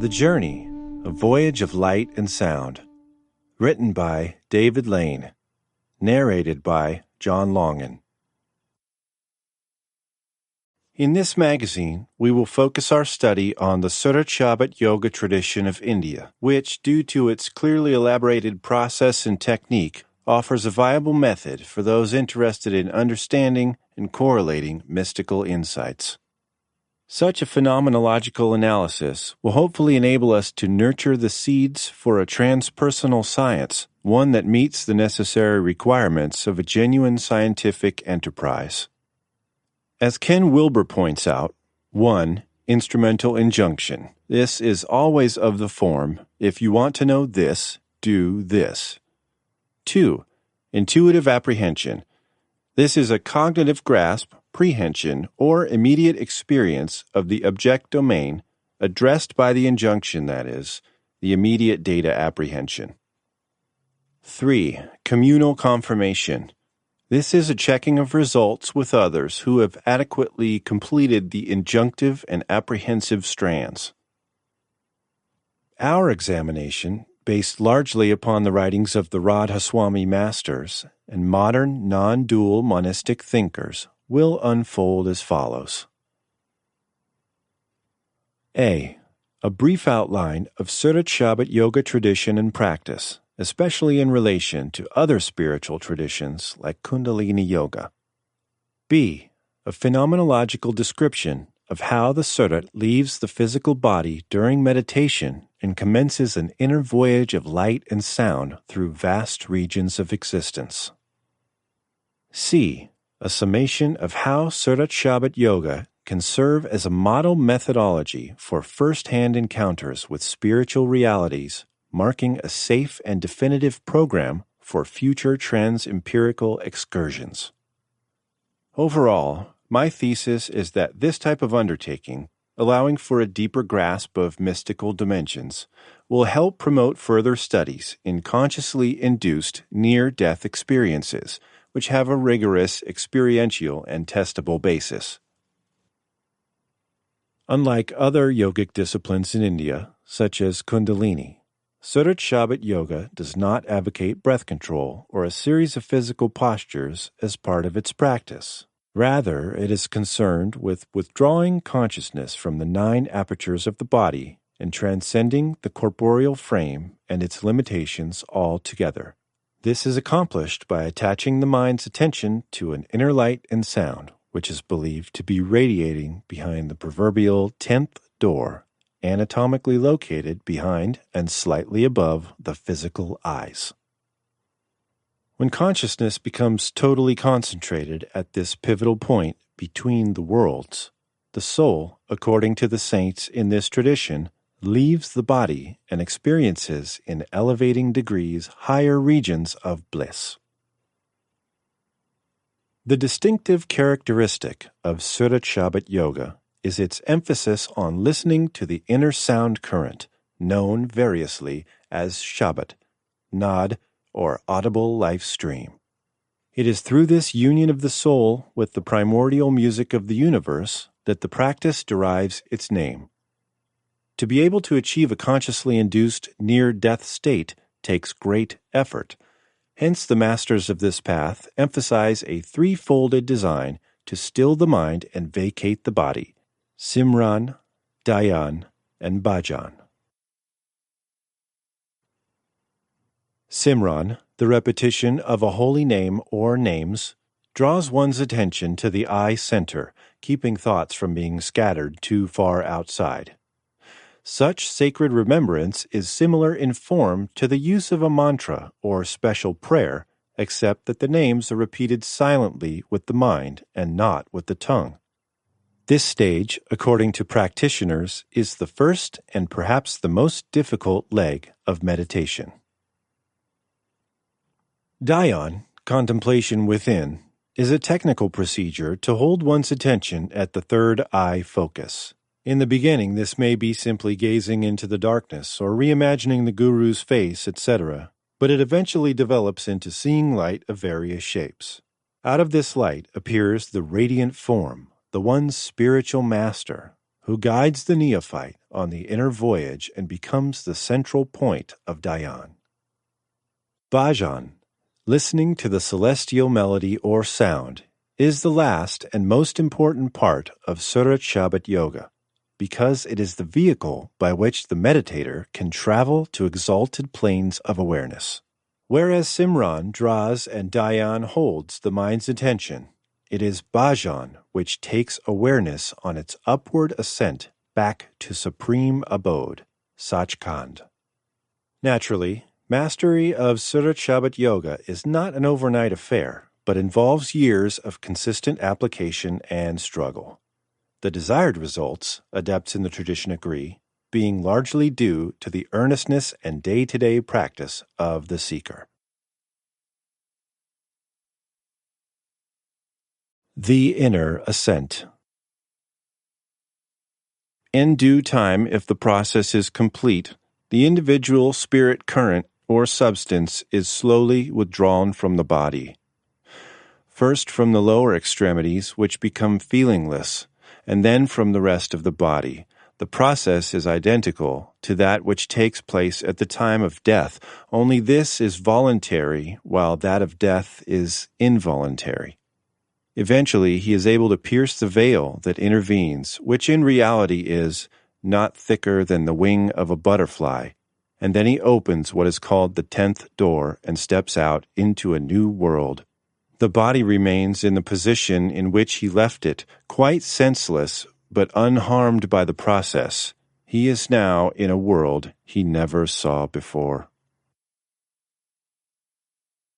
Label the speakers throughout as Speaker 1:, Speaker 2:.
Speaker 1: The Journey, A Voyage of Light and Sound. Written by David Lane. Narrated by John Longen. In this magazine, we will focus our study on the Shabd Yoga tradition of India, which, due to its clearly elaborated process and technique, offers a viable method for those interested in understanding and correlating mystical insights. Such a phenomenological analysis will hopefully enable us to nurture the seeds for a transpersonal science, one that meets the necessary requirements of a genuine scientific enterprise. As Ken Wilber points out, 1. Instrumental injunction. This is always of the form, if you want to know this, do this. 2. Intuitive apprehension. This is a cognitive grasp, prehension, or immediate experience of the object domain addressed by the injunction, that is, the immediate data apprehension. 3. Communal confirmation. This is a checking of results with others who have adequately completed the injunctive and apprehensive strands. Our examination, based largely upon the writings of the Radhaswami masters and modern non-dual monistic thinkers, will unfold as follows. A. A brief outline of Shabd Yoga tradition and practice, especially in relation to other spiritual traditions like Kundalini Yoga. B. A phenomenological description of how the Surat leaves the physical body during meditation and commences an inner voyage of light and sound through vast regions of existence. C. A summation of how Shabd Yoga can serve as a model methodology for first-hand encounters with spiritual realities, marking a safe and definitive program for future trans-empirical excursions. Overall, my thesis is that this type of undertaking, allowing for a deeper grasp of mystical dimensions, will help promote further studies in consciously induced near-death experiences, which have a rigorous experiential and testable basis. Unlike other yogic disciplines in India, such as Kundalini, Shabd Yoga does not advocate breath control or a series of physical postures as part of its practice. Rather, it is concerned with withdrawing consciousness from the 9 apertures of the body and transcending the corporeal frame and its limitations altogether. This is accomplished by attaching the mind's attention to an inner light and sound, which is believed to be radiating behind the proverbial 10th door, anatomically located behind and slightly above the physical eyes. When consciousness becomes totally concentrated at this pivotal point between the worlds, the soul, according to the saints in this tradition, leaves the body and experiences in elevating degrees higher regions of bliss. The distinctive characteristic of Shabd Yoga is its emphasis on listening to the inner sound current, known variously as Shabd, Nad, or audible life stream. It is through this union of the soul with the primordial music of the universe that the practice derives its name. To be able to achieve a consciously induced near-death state takes great effort. Hence, the masters of this path emphasize a 3-folded design to still the mind and vacate the body: Simran, Dhyan, and Bhajan. Simran, the repetition of a holy name or names, draws one's attention to the eye center, keeping thoughts from being scattered too far outside. Such sacred remembrance is similar in form to the use of a mantra or special prayer, except that the names are repeated silently with the mind and not with the tongue. This stage, according to practitioners, is the first and perhaps the most difficult leg of meditation. Dhyan, contemplation within, is a technical procedure to hold one's attention at the third eye focus. In the beginning, this may be simply gazing into the darkness or reimagining the guru's face, etc., but it eventually develops into seeing light of various shapes. Out of this light appears the radiant form, the one's spiritual master, who guides the neophyte on the inner voyage and becomes the central point of dhyan. Bhajan, listening to the celestial melody or sound, is the last and most important part of Shabd Yoga, because it is the vehicle by which the meditator can travel to exalted planes of awareness. Whereas Simran draws and dhyan holds the mind's attention, it is bhajan which takes awareness on its upward ascent back to supreme abode, Sachkhand. Naturally, mastery of Shabd Yoga is not an overnight affair, but involves years of consistent application and struggle. The desired results, adepts in the tradition agree, being largely due to the earnestness and day-to-day practice of the seeker. The inner ascent. In due time, if the process is complete, the individual spirit current or substance is slowly withdrawn from the body. First from the lower extremities, which become feelingless, and then from the rest of the body. The process is identical to that which takes place at the time of death, only this is voluntary, while that of death is involuntary. Eventually, he is able to pierce the veil that intervenes, which in reality is not thicker than the wing of a butterfly, and then he opens what is called the 10th door and steps out into a new world. The body remains in the position in which he left it, quite senseless but unharmed by the process. He is now in a world he never saw before.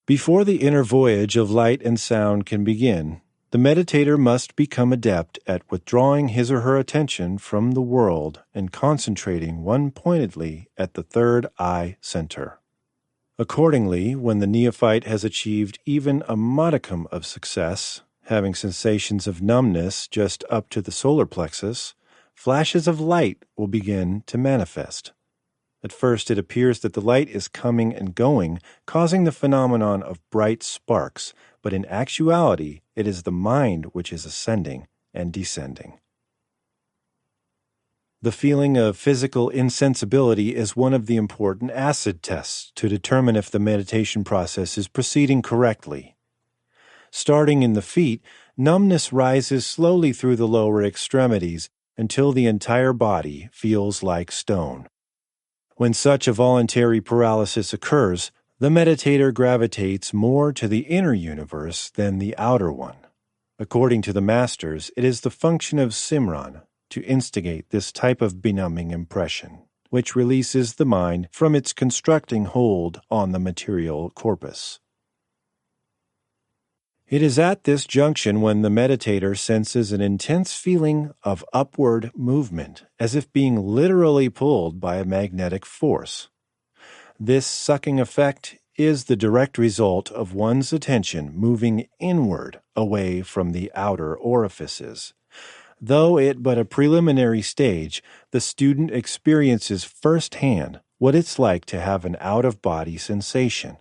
Speaker 1: Before the inner voyage of light and sound can begin, the meditator must become adept at withdrawing his or her attention from the world and concentrating one-pointedly at the third eye center. Accordingly, when the neophyte has achieved even a modicum of success, having sensations of numbness just up to the solar plexus, flashes of light will begin to manifest. At first it appears that the light is coming and going, causing the phenomenon of bright sparks, but in actuality it is the mind which is ascending and descending. The feeling of physical insensibility is one of the important acid tests to determine if the meditation process is proceeding correctly. Starting in the feet, numbness rises slowly through the lower extremities until the entire body feels like stone. When such a voluntary paralysis occurs, the meditator gravitates more to the inner universe than the outer one. According to the masters, it is the function of Simran to instigate this type of benumbing impression, which releases the mind from its constructing hold on the material corpus. It is at this junction when the meditator senses an intense feeling of upward movement, as if being literally pulled by a magnetic force. This sucking effect is the direct result of one's attention moving inward away from the outer orifices. Though it but a preliminary stage, the student experiences firsthand what it's like to have an out-of-body sensation.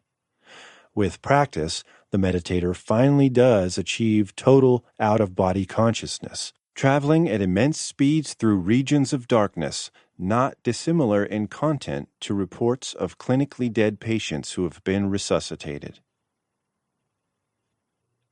Speaker 1: With practice, the meditator finally does achieve total out-of-body consciousness, traveling at immense speeds through regions of darkness, not dissimilar in content to reports of clinically dead patients who have been resuscitated.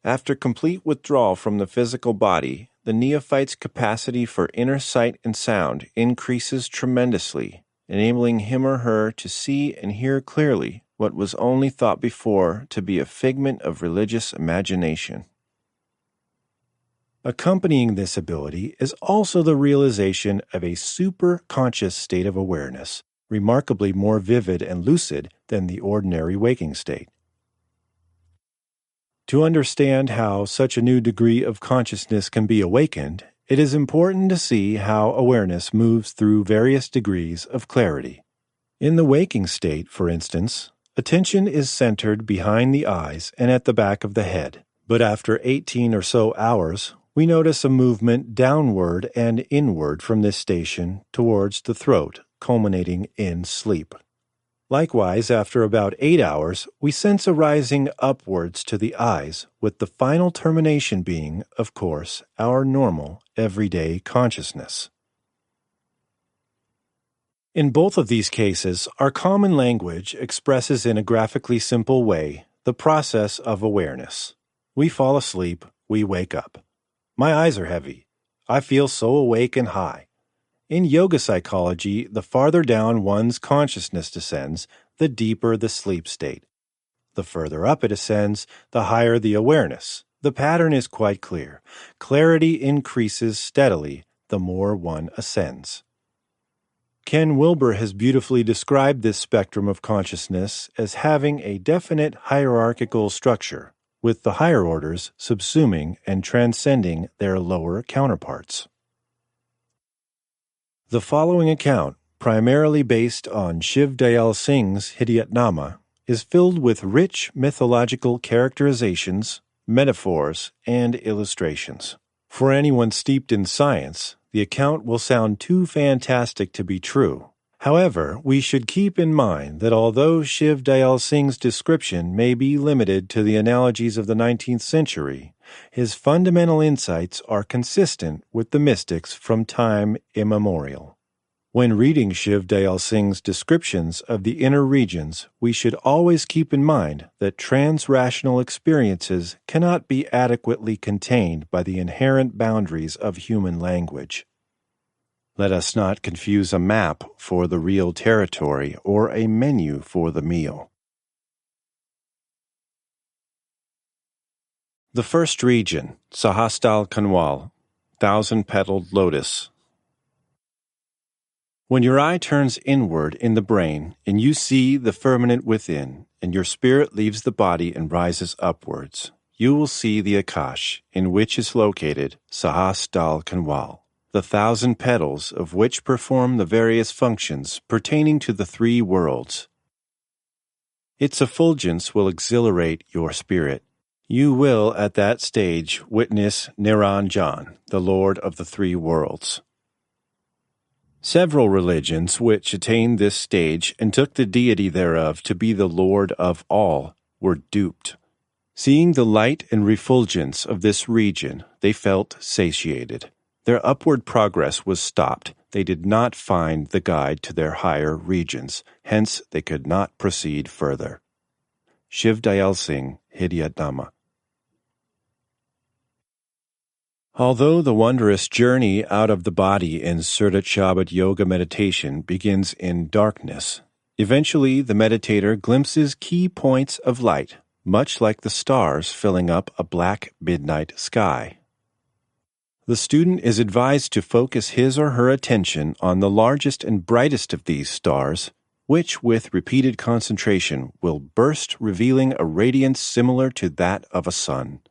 Speaker 1: After complete withdrawal from the physical body, the neophyte's capacity for inner sight and sound increases tremendously, enabling him or her to see and hear clearly what was only thought before to be a figment of religious imagination. Accompanying this ability is also the realization of a super-conscious state of awareness, remarkably more vivid and lucid than the ordinary waking state. To understand how such a new degree of consciousness can be awakened, it is important to see how awareness moves through various degrees of clarity. In the waking state, for instance, attention is centered behind the eyes and at the back of the head, but after 18 or so hours, we notice a movement downward and inward from this station towards the throat, culminating in sleep. Likewise, after about 8 hours, we sense a rising upwards to the eyes, with the final termination being, of course, our normal, everyday consciousness. In both of these cases, our common language expresses in a graphically simple way the process of awareness. We fall asleep, we wake up. My eyes are heavy. I feel so awake and high. In yoga psychology, the farther down one's consciousness descends, the deeper the sleep state. The further up it ascends, the higher the awareness. The pattern is quite clear. Clarity increases steadily the more one ascends. Ken Wilber has beautifully described this spectrum of consciousness as having a definite hierarchical structure, with the higher orders subsuming and transcending their lower counterparts. The following account, primarily based on Shiv Dayal Singh's Hidayatnama, is filled with rich mythological characterizations, metaphors, and illustrations. For anyone steeped in science, the account will sound too fantastic to be true. However, we should keep in mind that although Shiv Dayal Singh's description may be limited to the analogies of the 19th century, his fundamental insights are consistent with the mystics from time immemorial. When reading Shiv Dayal Singh's descriptions of the inner regions, we should always keep in mind that trans-rational experiences cannot be adequately contained by the inherent boundaries of human language. Let us not confuse a map for the real territory or a menu for the meal. The first region, Sahastal Kanwal, thousand-petaled lotus. When your eye turns inward in the brain and you see the firmament within, and your spirit leaves the body and rises upwards, you will see the Akash, in which is located Sahastal Kanwal, the 1,000 petals of which perform the various functions pertaining to the three worlds. Its effulgence will exhilarate your spirit. You will, at that stage, witness Niranjan, the Lord of the three worlds. Several religions which attained this stage and took the deity thereof to be the Lord of all were duped. Seeing the light and refulgence of this region, they felt satiated. Their upward progress was stopped. They did not find the guide to their higher regions, hence they could not proceed further. Shiv Dayal Singh, Hidayatnama. Although the wondrous journey out of the body in Shabd Yoga meditation begins in darkness, eventually the meditator glimpses key points of light, much like the stars filling up a black midnight sky. The student is advised to focus his or her attention on the largest and brightest of these stars, which with repeated concentration will burst, revealing a radiance similar to that of a sun.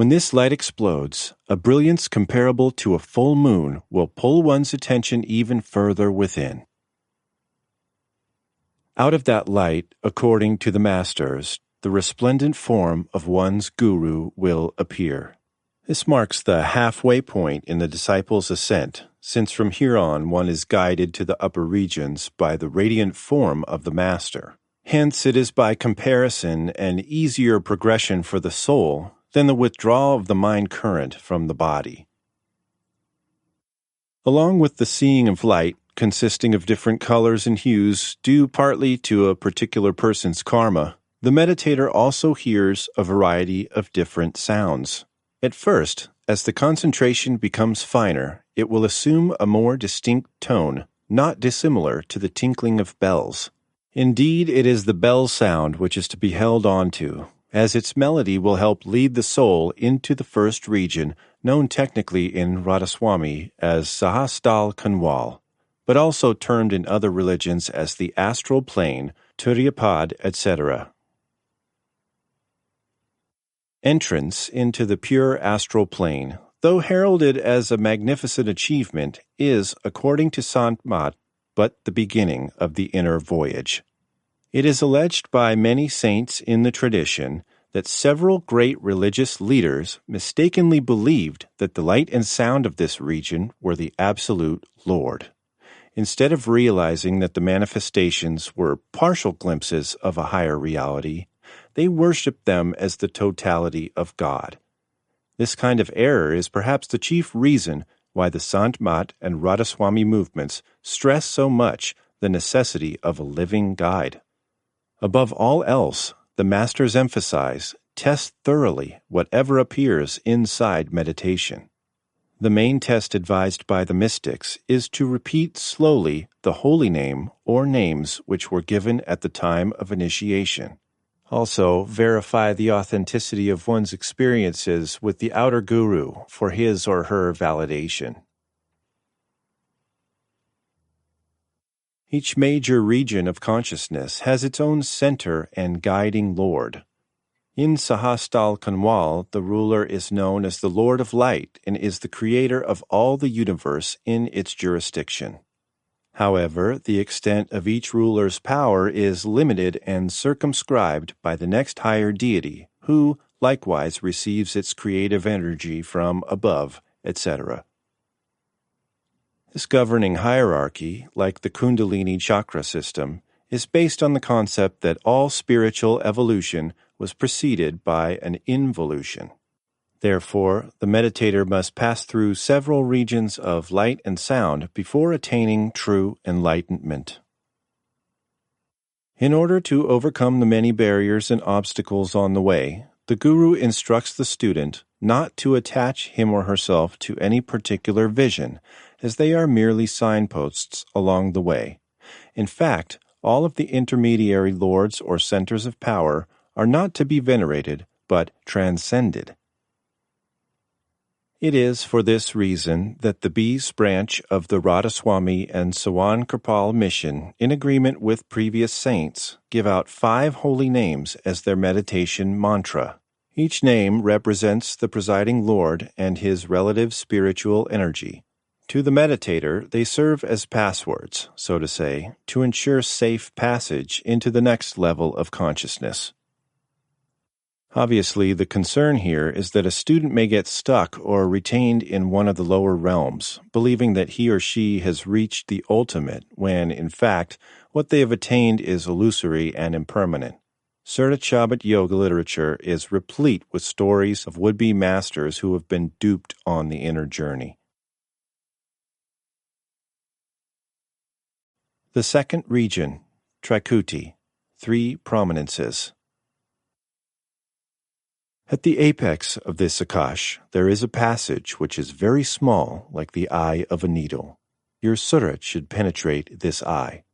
Speaker 1: When this light explodes, a brilliance comparable to a full moon will pull one's attention even further within. Out of that light, according to the masters, the resplendent form of one's guru will appear. This marks the halfway point in the disciple's ascent, since from here on one is guided to the upper regions by the radiant form of the master. Hence, it is by comparison an easier progression for the soul than the withdrawal of the mind current from the body. Along with the seeing of light, consisting of different colors and hues due partly to a particular person's karma, the meditator also hears a variety of different sounds. At first, as the concentration becomes finer, it will assume a more distinct tone, not dissimilar to the tinkling of bells. Indeed, it is the bell sound which is to be held on to, as its melody will help lead the soul into the first region, known technically in Radhaswami as Sahastal Kanwal, but also termed in other religions as the astral plane, Turyapad, etc. Entrance into the pure astral plane, though heralded as a magnificent achievement, is, according to Sant Mat, but the beginning of the inner voyage. It is alleged by many saints in the tradition that several great religious leaders mistakenly believed that the light and sound of this region were the absolute Lord, instead of realizing that the manifestations were partial glimpses of a higher reality. They worshipped them as the totality of God. This kind of error is perhaps the chief reason why the Sant Mat and Radhaswami movements stress so much the necessity of a living guide. Above all else, the masters emphasize, test thoroughly whatever appears inside meditation. The main test advised by the mystics is to repeat slowly the holy name or names which were given at the time of initiation. Also, verify the authenticity of one's experiences with the outer guru for his or her validation. Each major region of consciousness has its own center and guiding lord. In Sahastal Kanwal, the ruler is known as the Lord of Light and is the creator of all the universe in its jurisdiction. However, the extent of each ruler's power is limited and circumscribed by the next higher deity, who likewise receives its creative energy from above, etc. This governing hierarchy, like the Kundalini chakra system, is based on the concept that all spiritual evolution was preceded by an involution. Therefore, the meditator must pass through several regions of light and sound before attaining true enlightenment. In order to overcome the many barriers and obstacles on the way, the guru instructs the student not to attach him or herself to any particular vision, as they are merely signposts along the way. In fact, all of the intermediary lords or centers of power are not to be venerated, but transcended. It is for this reason that the Beas branch of the Radhaswami and Sawan Kripal mission, in agreement with previous saints, give out 5 holy names as their meditation mantra. Each name represents the presiding lord and his relative spiritual energy. To the meditator, they serve as passwords, so to say, to ensure safe passage into the next level of consciousness. Obviously, the concern here is that a student may get stuck or retained in one of the lower realms, believing that he or she has reached the ultimate, when, in fact, what they have attained is illusory and impermanent. Shabd Yoga literature is replete with stories of would-be masters who have been duped on the inner journey. The second region, Trikuti, 3 prominences. At the apex of this Akash, there is a passage which is very small, like the eye of a needle. Your surat should penetrate this eye.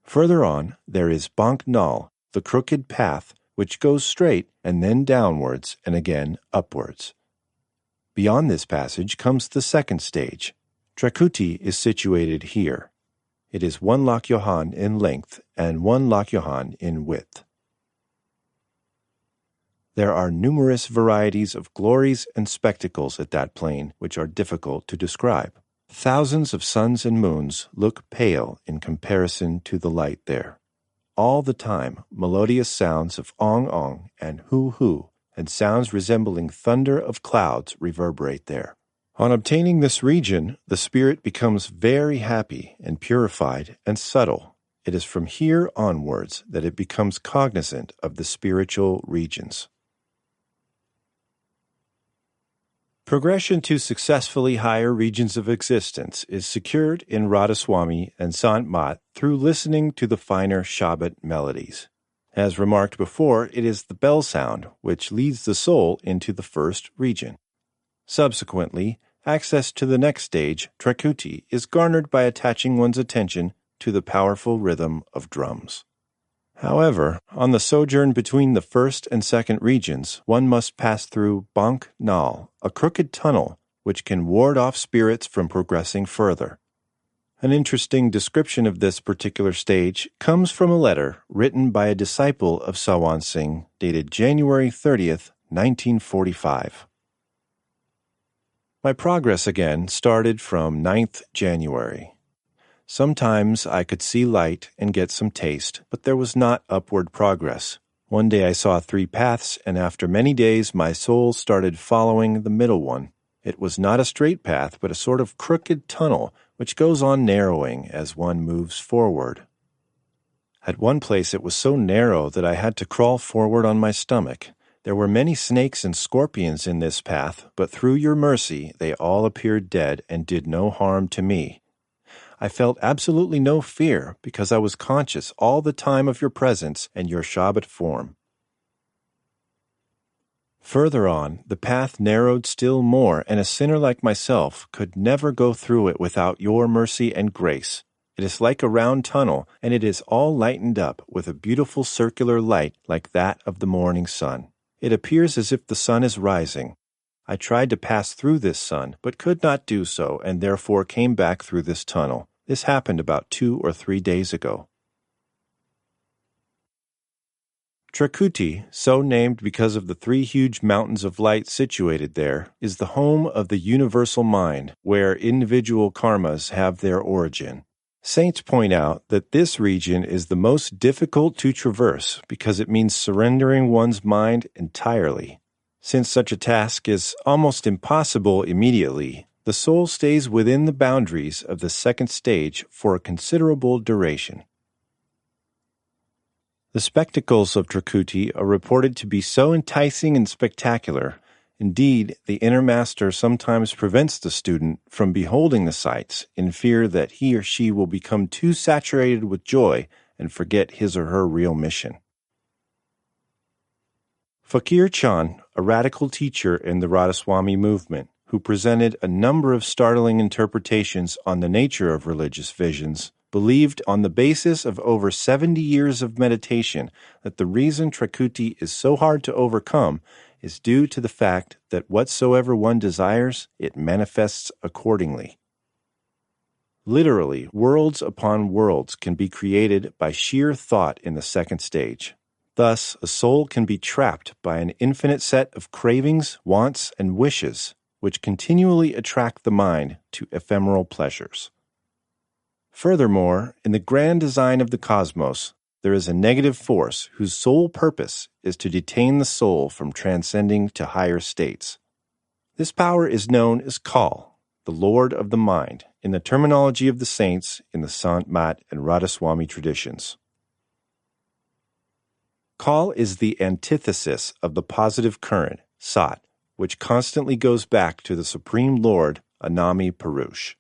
Speaker 1: Further on, there is Bank Nal, the crooked path, which goes straight and then downwards and again upwards. Beyond this passage comes the second stage. Trikuti is situated here. It is 1 lakyohan in length and 1 lakyohan in width. There are numerous varieties of glories and spectacles at that plane which are difficult to describe. Thousands of suns and moons look pale in comparison to the light there. All the time, melodious sounds of ong-ong and hu-hu and sounds resembling thunder of clouds reverberate there. On obtaining this region, the spirit becomes very happy and purified and subtle. It is from here onwards that it becomes cognizant of the spiritual regions. Progression to successfully higher regions of existence is secured in Radhaswami and Sant Mat through listening to the finer Shabd melodies. As remarked before, it is the bell sound which leads the soul into the first region. Subsequently, access to the next stage, Trikuti, is garnered by attaching one's attention to the powerful rhythm of drums. However, on the sojourn between the first and second regions, one must pass through Bank Nal, a crooked tunnel which can ward off spirits from progressing further. An interesting description of this particular stage comes from a letter written by a disciple of Sawan Singh dated January 30th, 1945. My progress again started from 9th January. Sometimes I could see light and get some taste, but there was not upward progress. One day I saw 3 paths, and after many days my soul started following the middle one. It was not a straight path, but a sort of crooked tunnel, which goes on narrowing as one moves forward. At one place it was so narrow that I had to crawl forward on my stomach. There were many snakes and scorpions in this path, but through your mercy they all appeared dead and did no harm to me. I felt absolutely no fear because I was conscious all the time of your presence and your Shabd form. Further on, the path narrowed still more, and a sinner like myself could never go through it without your mercy and grace. It is like a round tunnel, and it is all lightened up with a beautiful circular light like that of the morning sun. It appears as if the sun is rising. I tried to pass through this sun, but could not do so, and therefore came back through this tunnel. This happened about 2 or 3 days ago. Trakuti, so named because of the 3 huge mountains of light situated there, is the home of the universal mind, where individual karmas have their origin. Saints point out that this region is the most difficult to traverse because it means surrendering one's mind entirely. Since such a task is almost impossible immediately, the soul stays within the boundaries of the second stage for a considerable duration. The spectacles of Trakuti are reported to be so enticing and spectacular. Indeed, the inner master sometimes prevents the student from beholding the sights in fear that he or she will become too saturated with joy and forget his or her real mission. Fakir Chand, a radical teacher in the Radhaswami movement, who presented a number of startling interpretations on the nature of religious visions, believed on the basis of over 70 years of meditation that the reason Trakuti is so hard to overcome is due to the fact that whatsoever one desires, it manifests accordingly. Literally, worlds upon worlds can be created by sheer thought in the second stage. Thus, a soul can be trapped by an infinite set of cravings, wants, and wishes, which continually attract the mind to ephemeral pleasures. Furthermore, in the grand design of the cosmos, there is a negative force whose sole purpose is to detain the soul from transcending to higher states. This power is known as Kal, the Lord of the Mind, in the terminology of the saints in the Sant Mat and Radhaswami traditions. Kal is the antithesis of the positive current, Sat, which constantly goes back to the Supreme Lord, Anami Purush.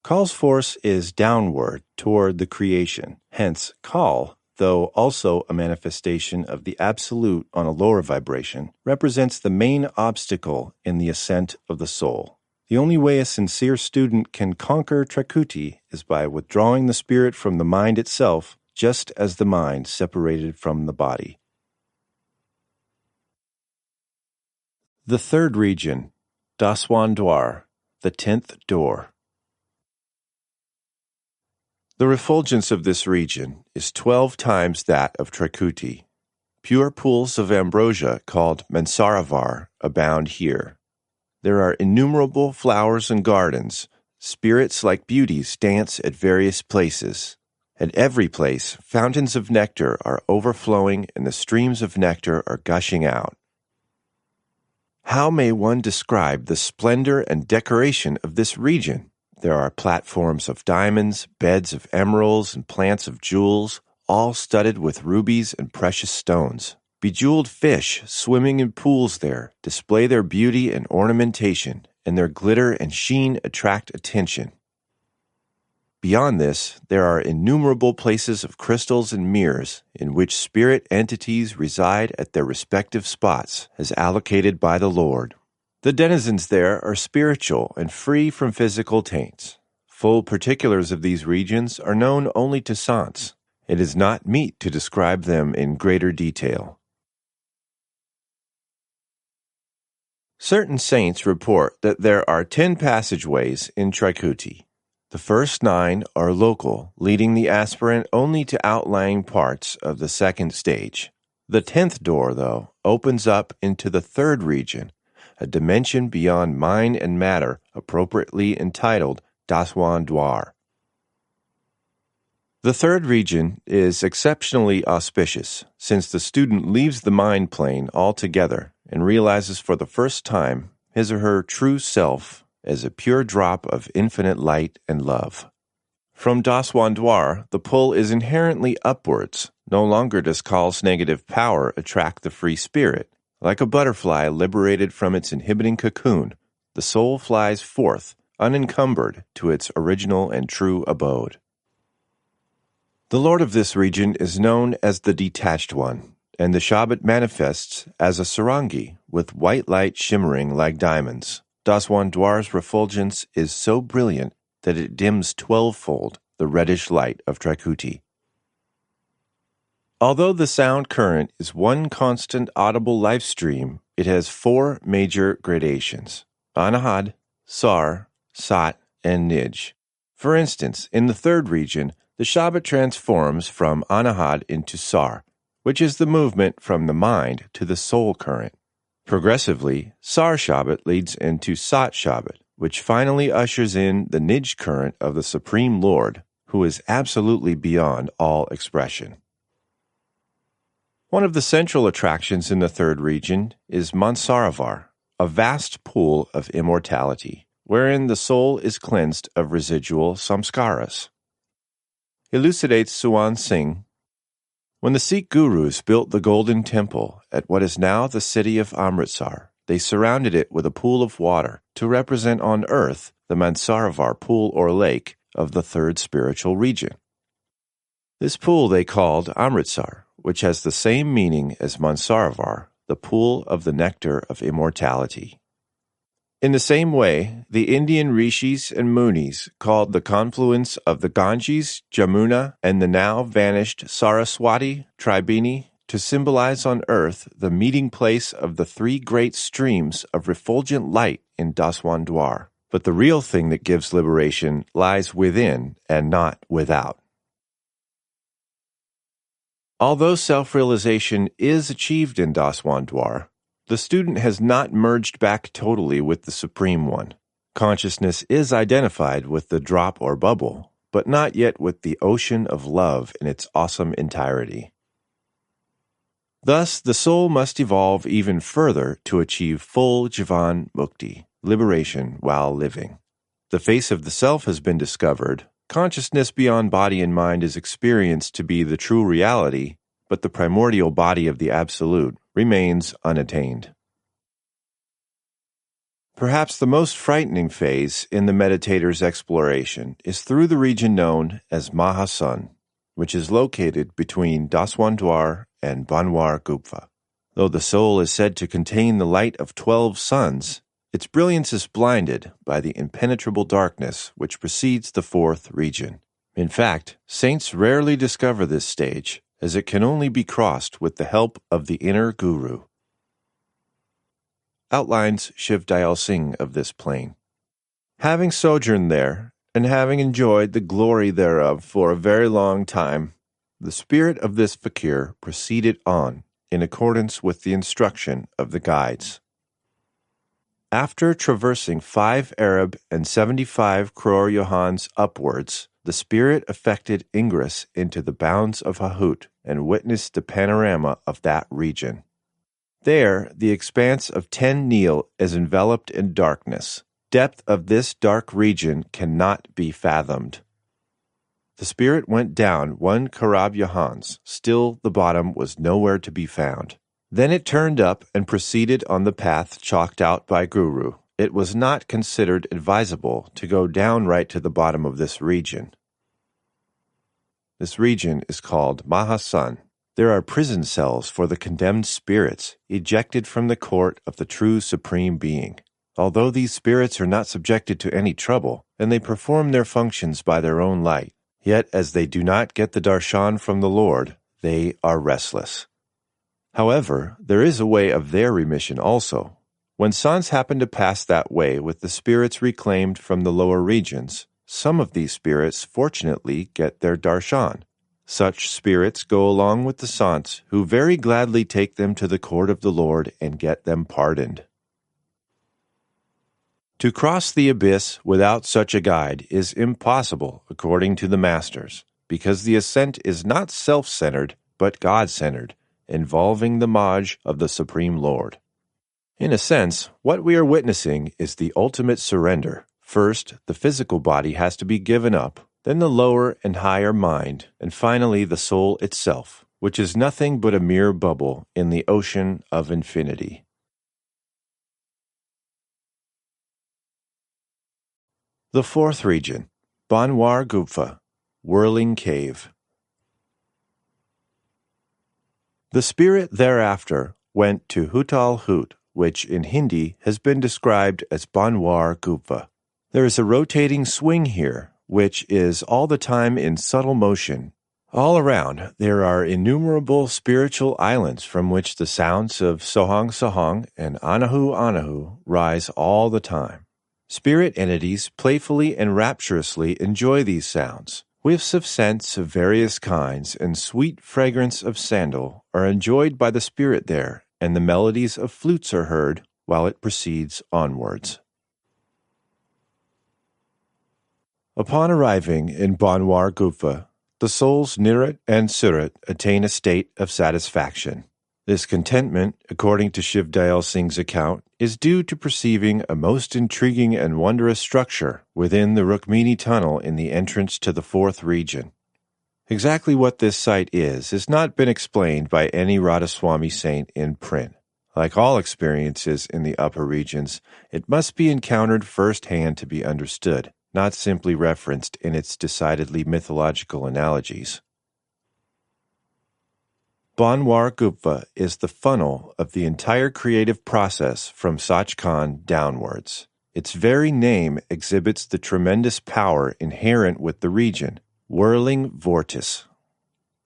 Speaker 1: Kal's force is downward toward the creation. Hence, Kal, though also a manifestation of the Absolute on a lower vibration, represents the main obstacle in the ascent of the soul. The only way a sincere student can conquer Trakuti is by withdrawing the spirit from the mind itself, just as the mind separated from the body. The third region, Daswan Dwar, the 10th door. The refulgence of this region is 12 times that of Trakuti. Pure pools of ambrosia called Mansaravar abound here. There are innumerable flowers and gardens. Spirits like beauties dance at various places. At every place, fountains of nectar are overflowing and the streams of nectar are gushing out. How may one describe the splendor and decoration of this region? There are platforms of diamonds, beds of emeralds, and plants of jewels, all studded with rubies and precious stones. Bejeweled fish swimming in pools there display their beauty and ornamentation, and their glitter and sheen attract attention. Beyond this, there are innumerable places of crystals and mirrors in which spirit entities reside at their respective spots as allocated by the Lord. The denizens there are spiritual and free from physical taints. Full particulars of these regions are known only to saints. It is not meet to describe them in greater detail. Certain saints report that there are 10 passageways in Trakuti. The first 9 are local, leading the aspirant only to outlying parts of the second stage. The 10th door, though, opens up into the third region, a dimension beyond mind and matter, appropriately entitled Daswan Dwar. The third region is exceptionally auspicious, since the student leaves the mind plane altogether and realizes for the first time his or her true self as a pure drop of infinite light and love. From Daswan Dwar, the pull is inherently upwards. No longer does Kal's negative power attract the free spirit. Like a butterfly liberated from its inhibiting cocoon, the soul flies forth, unencumbered, to its original and true abode. The Lord of this region is known as the Detached One, and the Shabd manifests as a sarangi with white light shimmering like diamonds. Daswan Dwar's refulgence is so brilliant that it dims 12-fold the reddish light of Trikuti. Although the sound current is one constant audible life stream, it has 4 major gradations: Anahad, Sar, Sat, and Nij. For instance, in the third region, the Shabd transforms from Anahad into Sar, which is the movement from the mind to the soul current. Progressively, Sar Shabd leads into Sat Shabd, which finally ushers in the Nij current of the Supreme Lord, who is absolutely beyond all expression. One of the central attractions in the third region is Mansaravar, a vast pool of immortality, wherein the soul is cleansed of residual samskaras. Elucidates Suwan Singh, when the Sikh gurus built the Golden Temple at what is now the city of Amritsar, they surrounded it with a pool of water to represent on earth the Mansaravar pool or lake of the third spiritual region. This pool they called Amritsar, which has the same meaning as Mansaravar, the pool of the nectar of immortality. In the same way, the Indian rishis and munis called the confluence of the Ganges, Jamuna, and the now vanished Saraswati, Tribini, to symbolize on earth the meeting place of the 3 great streams of refulgent light in Daswan Dwar. But the real thing that gives liberation lies within and not without. Although self-realization is achieved in Daswan Dwar, the student has not merged back totally with the Supreme One. Consciousness is identified with the drop or bubble, but not yet with the ocean of love in its awesome entirety. Thus, the soul must evolve even further to achieve full Jivan Mukti, liberation while living. The face of the self has been discovered. Consciousness beyond body and mind is experienced to be the true reality, but the primordial body of the Absolute remains unattained. Perhaps the most frightening phase in the meditator's exploration is through the region known as Mahasun, which is located between Daswan Dwar and Banwar Gupta. Though the soul is said to contain the light of 12 suns, its brilliance is blinded by the impenetrable darkness which precedes the fourth region. In fact, saints rarely discover this stage, as it can only be crossed with the help of the inner guru. Outlines Shabd Singh of this plane. Having sojourned there, and having enjoyed the glory thereof for a very long time, the spirit of this fakir proceeded on, in accordance with the instruction of the guides. After traversing 5 Arab and 75 crore Johans upwards, the spirit affected ingress into the bounds of Hahut and witnessed the panorama of that region. There, the expanse of 10 Nil is enveloped in darkness. Depth of this dark region cannot be fathomed. The spirit went down 1 Karab Johans, still the bottom was nowhere to be found. Then it turned up and proceeded on the path chalked out by Guru. It was not considered advisable to go down right to the bottom of this region. This region is called Mahasun. There are prison cells for the condemned spirits, ejected from the court of the true Supreme Being. Although these spirits are not subjected to any trouble, and they perform their functions by their own light, yet as they do not get the darshan from the Lord, they are restless. However, there is a way of their remission also. When sons happen to pass that way with the spirits reclaimed from the lower regions, some of these spirits fortunately get their darshan. Such spirits go along with the sants, who very gladly take them to the court of the Lord and get them pardoned. To cross the abyss without such a guide is impossible, according to the masters, because the ascent is not self-centered, but God-centered, involving the Maj of the Supreme Lord. In a sense, what we are witnessing is the ultimate surrender. First, the physical body has to be given up, then the lower and higher mind, and finally the soul itself, which is nothing but a mere bubble in the ocean of infinity. The fourth region, Banwar Gupta, Whirling Cave. The spirit thereafter went to Hutal Hut, which in Hindi has been described as Banwar Gupta. There is a rotating swing here, which is all the time in subtle motion. All around, there are innumerable spiritual islands from which the sounds of Sohang Sohang and Anahu Anahu rise all the time. Spirit entities playfully and rapturously enjoy these sounds. Whiffs of scents of various kinds and sweet fragrance of sandal are enjoyed by the spirit there, and the melodies of flutes are heard while it proceeds onwards. Upon arriving in Banwar Gupta, the souls Nirat and Surat attain a state of satisfaction. This contentment, according to Shivdayal Singh's account, is due to perceiving a most intriguing and wondrous structure within the Rukmini tunnel in the entrance to the fourth region. Exactly what this site is has not been explained by any Radhaswami saint in print. Like all experiences in the upper regions, it must be encountered firsthand to be understood, not simply referenced in its decidedly mythological analogies. Banwar Gupta is the funnel of the entire creative process from Sachkhand downwards. Its very name exhibits the tremendous power inherent with the region, whirling vortice.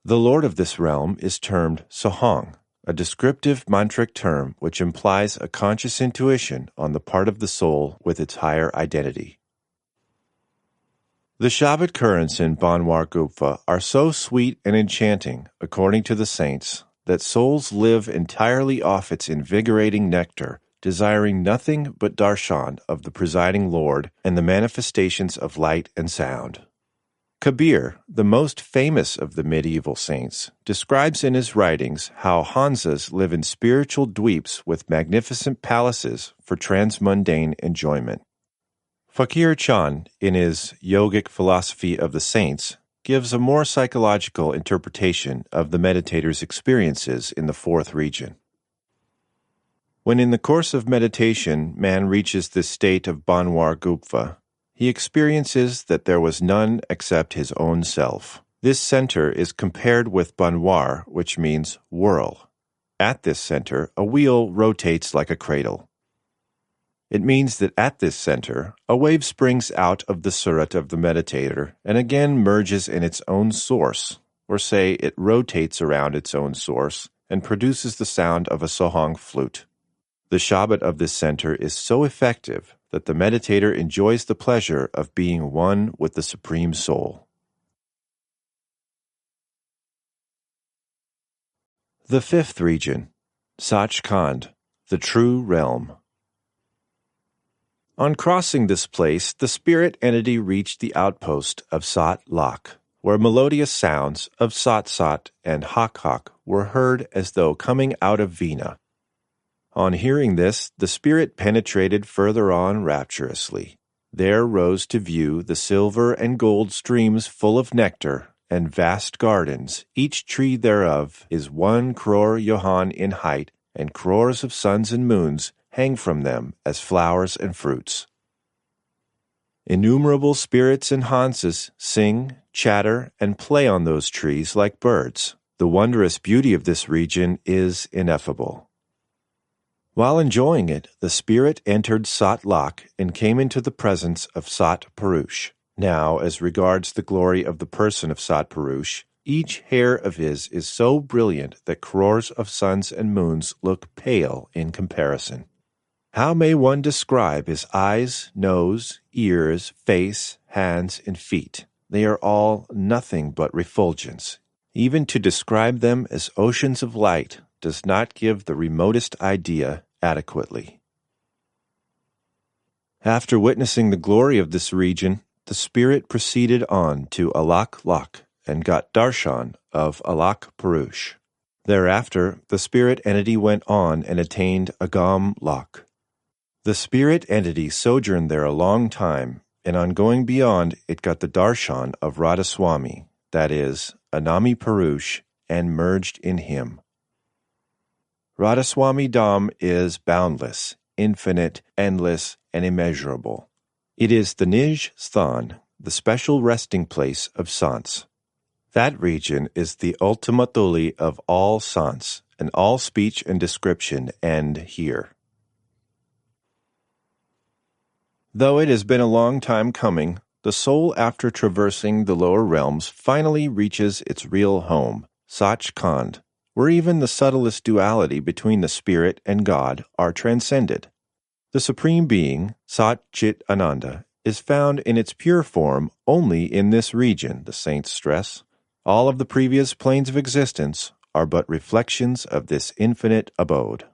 Speaker 1: The lord of this realm is termed Sohang, a descriptive mantric term which implies a conscious intuition on the part of the soul with its higher identity. The Shabd currents in Banwar Gupta are so sweet and enchanting, according to the saints, that souls live entirely off its invigorating nectar, desiring nothing but darshan of the presiding Lord and the manifestations of light and sound. Kabir, the most famous of the medieval saints, describes in his writings how Hansas live in spiritual dweeps with magnificent palaces for transmundane enjoyment. Fakir Chand, in his Yogic Philosophy of the Saints, gives a more psychological interpretation of the meditator's experiences in the fourth region. When in the course of meditation man reaches this state of Banwar Gupta, he experiences that there was none except his own self. This center is compared with Banwar, which means whirl. At this center, a wheel rotates like a cradle. It means that at this center, a wave springs out of the surat of the meditator and again merges in its own source, or say it rotates around its own source and produces the sound of a sohang flute. The Shabd of this center is so effective that the meditator enjoys the pleasure of being one with the Supreme Soul. The fifth region, Sachkhand, the true realm. On crossing this place, the spirit entity reached the outpost of Sat Lak, where melodious sounds of Sat Sat and Hak Hak were heard as though coming out of Veena. On hearing this, the spirit penetrated further on rapturously. There rose to view the silver and gold streams full of nectar and vast gardens. Each tree thereof is 1 crore yohan in height, and crores of suns and moons hang from them as flowers and fruits. Innumerable spirits and Hansas sing, chatter, and play on those trees like birds. The wondrous beauty of this region is ineffable. While enjoying it, the spirit entered Sat Lak and came into the presence of Sat Purush. Now, as regards the glory of the person of Sat Purush, each hair of his is so brilliant that crores of suns and moons look pale in comparison. How may one describe his eyes, nose, ears, face, hands, and feet? They are all nothing but refulgence. Even to describe them as oceans of light does not give the remotest idea adequately. After witnessing the glory of this region, the spirit proceeded on to Alak Lak and got darshan of Alak Purush. Thereafter, the spirit entity went on and attained Agam Lak. The spirit entity sojourned there a long time, and on going beyond, it got the darshan of Radhaswami, that is, Anami Purush, and merged in Him. Radhaswami Dham is boundless, infinite, endless, and immeasurable. It is the Nij Sthan, the special resting place of Sants. That region is the ultima thule of all Sants, and all speech and description end here. Though it has been a long time coming, the soul, after traversing the lower realms, finally reaches its real home, Sachkhand, where even the subtlest duality between the spirit and God are transcended. The Supreme Being, Sat Chit Ananda, is found in its pure form only in this region, the saints stress. All of the previous planes of existence are but reflections of this infinite abode.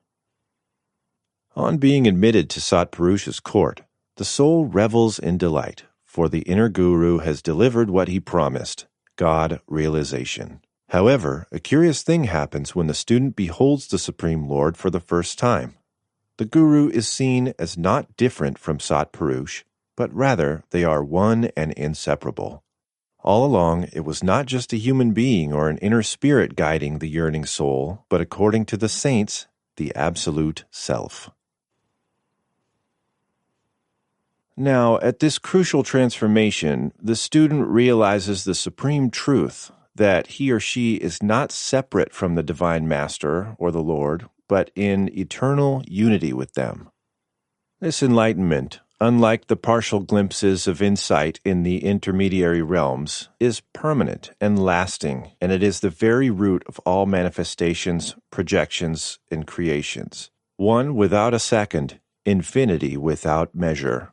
Speaker 1: On being admitted to Satpurusha's court, the soul revels in delight, for the inner guru has delivered what he promised, God realization. However, a curious thing happens when the student beholds the Supreme Lord for the first time. The guru is seen as not different from Satpurush, but rather they are one and inseparable. All along, it was not just a human being or an inner spirit guiding the yearning soul, but according to the saints, the absolute self. Now, at this crucial transformation, the student realizes the supreme truth that he or she is not separate from the Divine Master or the Lord, but in eternal unity with them. This enlightenment, unlike the partial glimpses of insight in the intermediary realms, is permanent and lasting, and it is the very root of all manifestations, projections, and creations. One without a second, infinity without measure.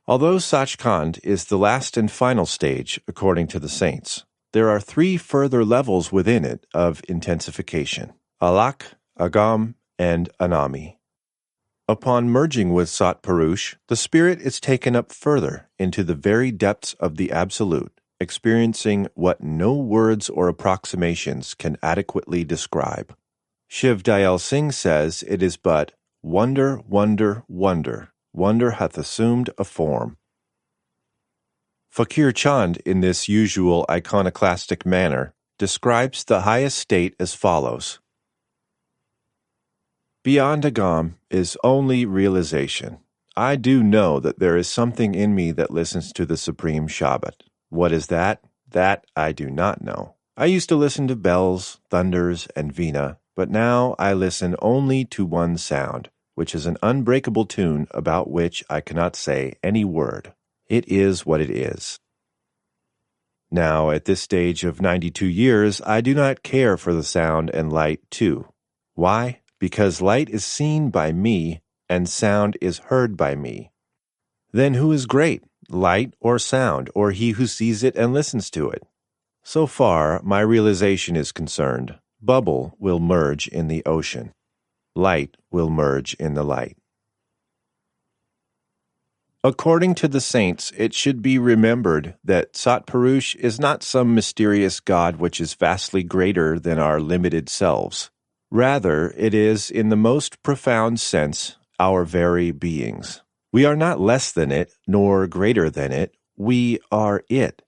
Speaker 1: Although Sachkhand is the last and final stage, according to the saints, there are 3 further levels within it of intensification: Alak, Agam, and Anami. Upon merging with Satpurush, the spirit is taken up further into the very depths of the Absolute, experiencing what no words or approximations can adequately describe. Shiv Dayal Singh says it is but wonder, wonder, wonder. Wonder hath assumed a form. Fakir Chand, in this usual iconoclastic manner, describes the highest state as follows. Beyond Agam is only realization. I do know that there is something in me that listens to the Supreme Shabd. What is that? That I do not know. I used to listen to bells, thunders, and veena, but now I listen only to one sound, which is an unbreakable tune about which I cannot say any word. It is what it is. Now, at this stage of 92 years, I do not care for the sound and light too. Why? Because light is seen by me, and sound is heard by me. Then who is great, light or sound, or he who sees it and listens to it? So far, my realization is concerned, bubble will merge in the ocean. Light will merge in the light. According to the saints, it should be remembered that Satpurush is not some mysterious God which is vastly greater than our limited selves. Rather, it is, in the most profound sense, our very beings. We are not less than it, nor greater than it. We are it.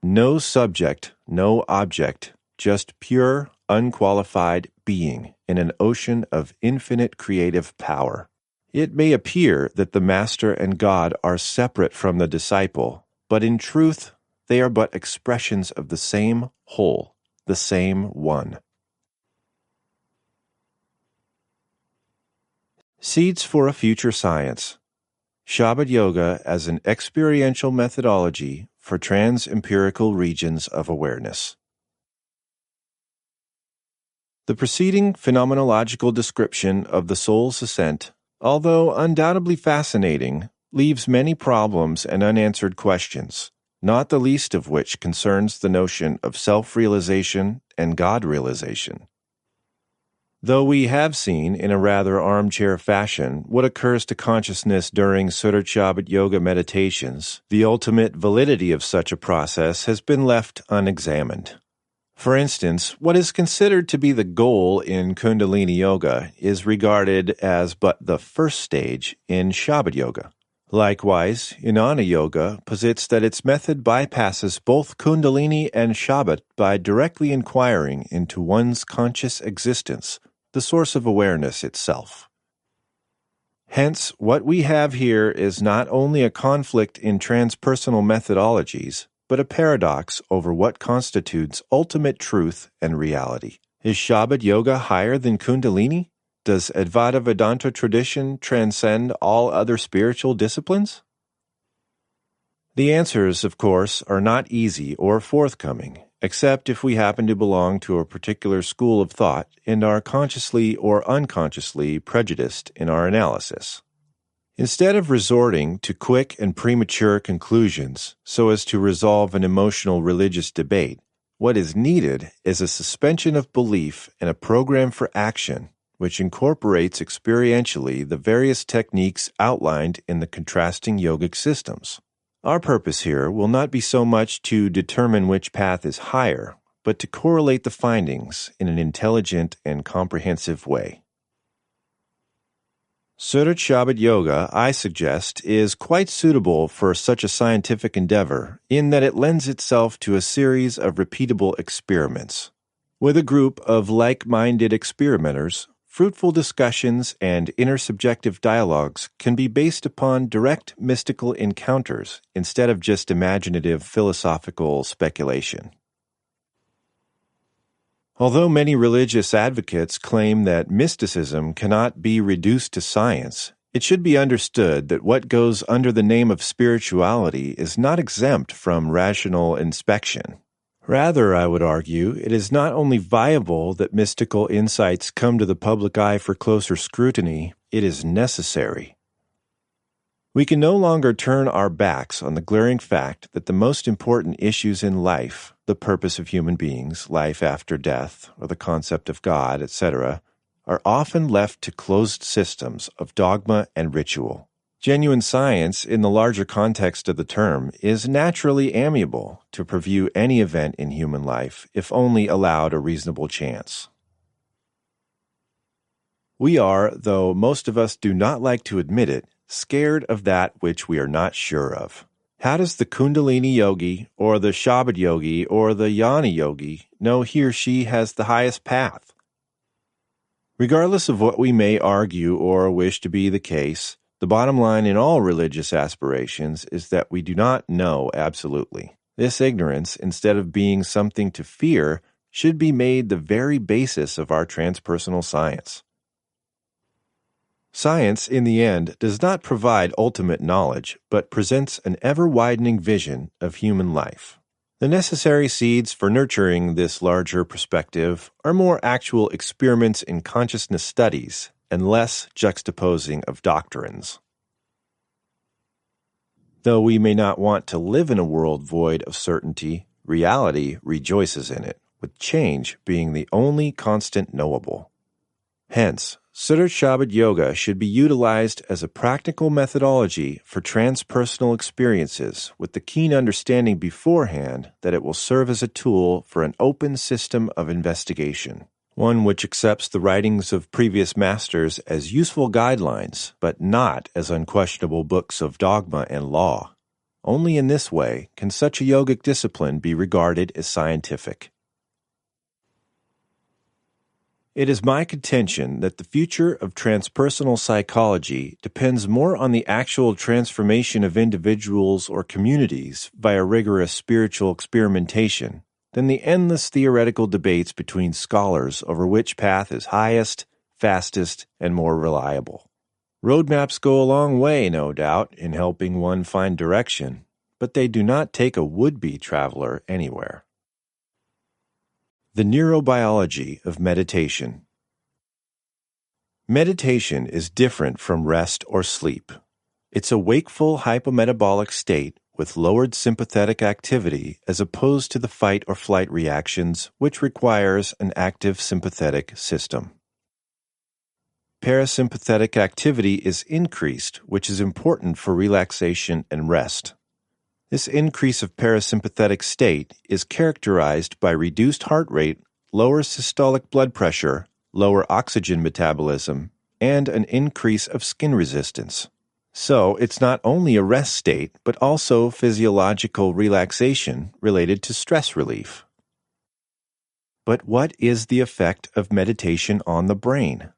Speaker 1: No subject, no object, just pure, unqualified being in an ocean of infinite creative power. It may appear that the Master and God are separate from the disciple, but in truth, they are but expressions of the same whole, the same one. Seeds for a Future Science. Shabd Yoga as an experiential methodology for trans-empirical regions of awareness. The preceding phenomenological description of the soul's ascent, although undoubtedly fascinating, leaves many problems and unanswered questions, not the least of which concerns the notion of self-realization and God-realization. Though we have seen, in a rather armchair fashion, what occurs to consciousness during Shabd Yoga meditations, the ultimate validity of such a process has been left unexamined. For instance, what is considered to be the goal in Kundalini Yoga is regarded as but the first stage in Shabd Yoga. Likewise, Jnana Yoga posits that its method bypasses both Kundalini and Shabd by directly inquiring into one's conscious existence, the source of awareness itself. Hence, what we have here is not only a conflict in transpersonal methodologies, but a paradox over what constitutes ultimate truth and reality. Is Shabd Yoga higher than Kundalini? Does Advaita Vedanta tradition transcend all other spiritual disciplines? The answers, of course, are not easy or forthcoming, except if we happen to belong to a particular school of thought and are consciously or unconsciously prejudiced in our analysis. Instead of resorting to quick and premature conclusions so as to resolve an emotional religious debate, what is needed is a suspension of belief and a program for action which incorporates experientially the various techniques outlined in the contrasting yogic systems. Our purpose here will not be so much to determine which path is higher, but to correlate the findings in an intelligent and comprehensive way. Sutta Shabd Yoga, I suggest, is quite suitable for such a scientific endeavor in that it lends itself to a series of repeatable experiments. With a group of like-minded experimenters, fruitful discussions and intersubjective dialogues can be based upon direct mystical encounters instead of just imaginative philosophical speculation. Although many religious advocates claim that mysticism cannot be reduced to science, it should be understood that what goes under the name of spirituality is not exempt from rational inspection. Rather, I would argue, it is not only viable that mystical insights come to the public eye for closer scrutiny, it is necessary. We can no longer turn our backs on the glaring fact that the most important issues in life, the purpose of human beings, life after death, or the concept of God, etc., are often left to closed systems of dogma and ritual. Genuine science, in the larger context of the term, is naturally amiable to preview any event in human life if only allowed a reasonable chance. We are, though most of us do not like to admit it, scared of that which we are not sure of. How does the Kundalini yogi, or the Shabd yogi, or the Jnana yogi know he or she has the highest path? Regardless of what we may argue or wish to be the case, the bottom line in all religious aspirations is that we do not know absolutely. This ignorance, instead of being something to fear, should be made the very basis of our transpersonal science. Science, in the end, does not provide ultimate knowledge, but presents an ever-widening vision of human life. The necessary seeds for nurturing this larger perspective are more actual experiments in consciousness studies and less juxtaposing of doctrines. Though we may not want to live in a world void of certainty, reality rejoices in it, with change being the only constant knowable. Hence, Sutta Shabd Yoga should be utilized as a practical methodology for transpersonal experiences with the keen understanding beforehand that it will serve as a tool for an open system of investigation, one which accepts the writings of previous masters as useful guidelines, but not as unquestionable books of dogma and law. Only in this way can such a yogic discipline be regarded as scientific. It is my contention that the future of transpersonal psychology depends more on the actual transformation of individuals or communities via rigorous spiritual experimentation than the endless theoretical debates between scholars over which path is highest, fastest, and more reliable. Roadmaps go a long way, no doubt, in helping one find direction, but they do not take a would-be traveler anywhere. The neurobiology of meditation. Meditation is different from rest or sleep. It's a wakeful hypometabolic state with lowered sympathetic activity as opposed to the fight or flight reactions, which requires an active sympathetic system. Parasympathetic activity is increased, which is important for relaxation and rest. This increase of parasympathetic state is characterized by reduced heart rate, lower systolic blood pressure, lower oxygen metabolism, and an increase of skin resistance. So it's not only a rest state, but also physiological relaxation related to stress relief. But what is the effect of meditation on the brain?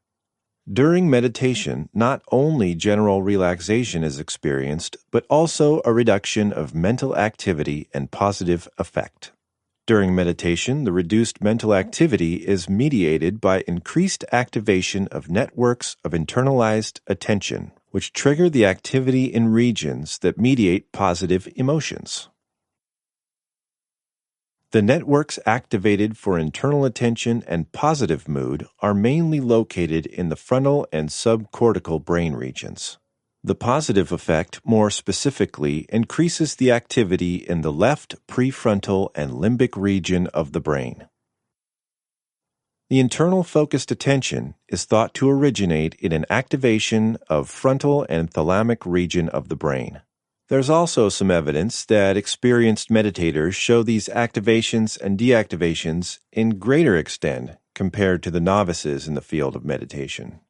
Speaker 1: During meditation, not only general relaxation is experienced, but also a reduction of mental activity and positive effect. During meditation, the reduced mental activity is mediated by increased activation of networks of internalized attention, which trigger the activity in regions that mediate positive emotions. The networks activated for internal attention and positive mood are mainly located in the frontal and subcortical brain regions. The positive effect, more specifically, increases the activity in the left prefrontal and limbic region of the brain. The internal focused attention is thought to originate in an activation of frontal and thalamic region of the brain. There's also some evidence that experienced meditators show these activations and deactivations in greater extent compared to the novices in the field of meditation.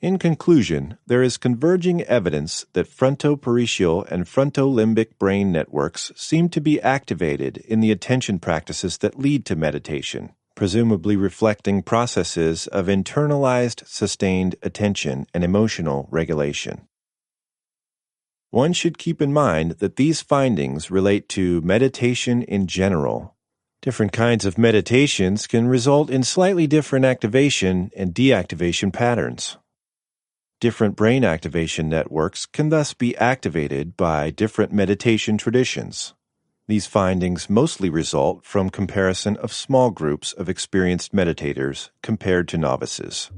Speaker 1: In conclusion, there is converging evidence that frontoparietal and frontolimbic brain networks seem to be activated in the attention practices that lead to meditation, presumably reflecting processes of internalized, sustained attention and emotional regulation. One should keep in mind that these findings relate to meditation in general. Different kinds of meditations can result in slightly different activation and deactivation patterns. Different brain activation networks can thus be activated by different meditation traditions. These findings mostly result from comparison of small groups of experienced meditators compared to novices.